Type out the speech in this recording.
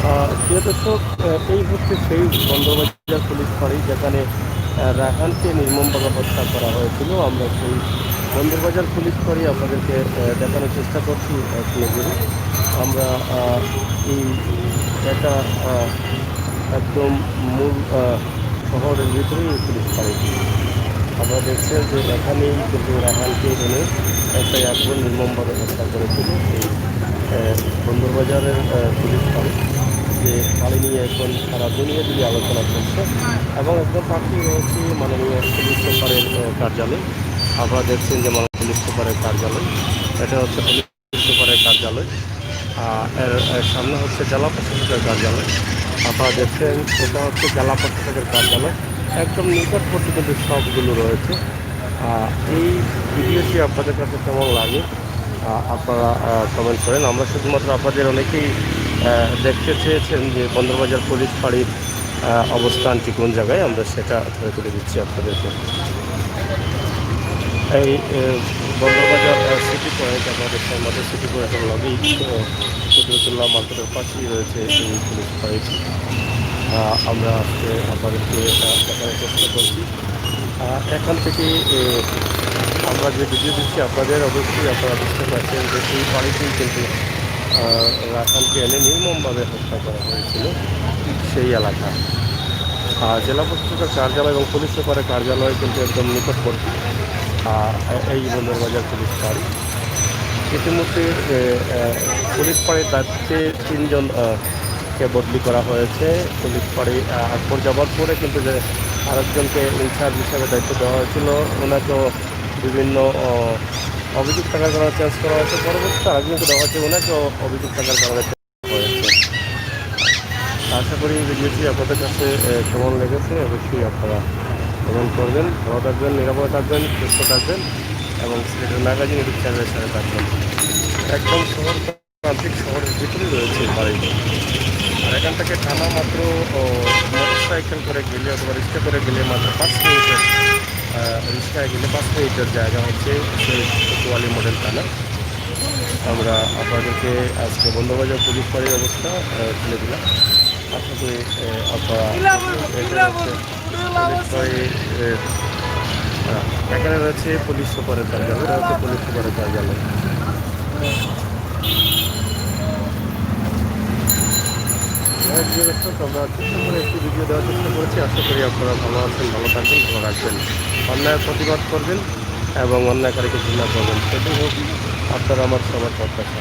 প্রিয় দর্শক, এই হচ্ছে সেই বন্দরবাজার পুলিশ ফাঁড়ি যেখানে রায়হানকে নির্মমভাবে হত্যা করা হয়েছিল। আমরা সেই বন্দরবাজার পুলিশ ফাঁড়ি আপনাদেরকে দেখানোর চেষ্টা করছি এক নজরে। আমরা এই এটা একদম মূল শহরের ভিতরেই এই পুলিশ ফাঁড়িটি। আপনারা দেখছেন যে এখানেই কিন্তু রায়হানকে এনে এসআই আকবর নির্মমভাবে হত্যা করেছিল এই বন্দরবাজারের পুলিশ ফাঁড়ি, যে ফাঁড়ি নিয়ে এখন সারা দুনিয়া জুড়ে আলোচনা চলছে। এবং একদম পাশেই রয়েছে মাননীয় পুলিশ সুপারের কার্যালয়। আপনারা দেখছেন যে মাননীয় পুলিশ সুপারের কার্যালয়, এটা হচ্ছে পুলিশ সুপারের কার্যালয়। এর সামনে হচ্ছে জেলা প্রশাসকের কার্যালয়। আপনারা দেখছেন এটা হচ্ছে জেলা প্রশাসকের কার্যালয়, একদম নিকটবর্তী কিন্তু সবগুলো রয়েছে। এই ভিডিওটি আপনাদের কাছে কেমন লাগে আপনারা কমেন্ট করেন। আমরা শুধুমাত্র আপনাদের অনেকেই দেখতে চেয়েছেন যে বন্দরবাজার পুলিশ ফাঁড়ির অবস্থানটি কোন জায়গায়, আমরা সেটা ধরে তুলে দিচ্ছি আপনাদেরকে। এই বন্দরবাজার সিটি পয়েন্ট, আমাদের মধ্যে সিটি পয়েন্টের লগেই কুদরতুল্লাহ মার্কেটের পাশেই রয়েছে এই পুলিশ ফাঁড়িটি। আমরা আজকে আপনাদেরকে দেখানোর চেষ্টা করছি। এখান থেকে আমরা যে ভিডিও দিচ্ছি আপনাদের, অবশ্যই আপনারা বুঝতে পারছেন যে এই বাড়িতেই কিন্তু রাখানকে এনে নির্মমভাবে হত্যা করা হয়েছিল সেই এলাকা। জেলা প্রশাসকের কার্যালয় এবং পুলিশ সুপারের কার্যালয় কিন্তু একদম নিকটবর্তী এই বন্দরবাজার পুলিশ ফাঁড়ি। ইতিমধ্যে পুলিশ ফাঁড়ির দায়িত্বে 3 জন কে বদলি করা হয়েছে। পুলিশ ফাঁড়ি আকবর যাবার পরে কিন্তু যে আরেকজনকে ইনচার্জ হিসাবে দায়িত্ব দেওয়া হয়েছিল, ওনাকেও বিভিন্ন অভিযোগ থাকার কারণে চেঞ্জ করা হয়েছে। পরবর্তীতে আরেকজনকে দেওয়া হয়েছে, ওনাকেও অভিযোগ থাকার কারণে হয়েছে। আশা করি ভিডিওটি আপনাদের কাছে কেমন লেগেছে অবশ্যই আপনারা কমেন্ট করবেন। ভালো থাকবেন, নিরাপদে থাকবেন, সুস্থ থাকবেন এবং সিলেটের ম্যাগাজিন ইউটিউব চ্যানেলের সাথে থাকবেন। একদম শহর প্রান্তিক শহরের ভিতরেই রয়েছে বাড়িটি। আর এখান থেকে টানা মাত্র মোটর সাইকেল করে গেলে অথবা রিক্সা করে গেলে মাত্র 5 মিনিটের, রিক্সায় গেলে 5 মিনিটের জায়গা হচ্ছে সেই কোয়ালি মডেল থানা। আমরা আপনাদেরকে আজকে বন্দরবাজার পুলিশ ফাঁড়ির অবস্থা তুলে দিলাম। আশা করি আপনারা এখানে রয়েছে পুলিশ সুপারের কার্যালয়, এটা হচ্ছে পুলিশ সুপারের কার্যালয়। আমরা করে একটি ভিডিও দেওয়ার চেষ্টা করেছি। আশা করি আপনারা ভালো আছেন, ভালো থাকবেন, ভালো রাখবেন, অন্যায়ের প্রতিবাদ করবেন এবং অন্যায়কারীকে ঘৃণা করবেন। সেটাই হোক আপনারা আমার সবার প্রত্যাশা।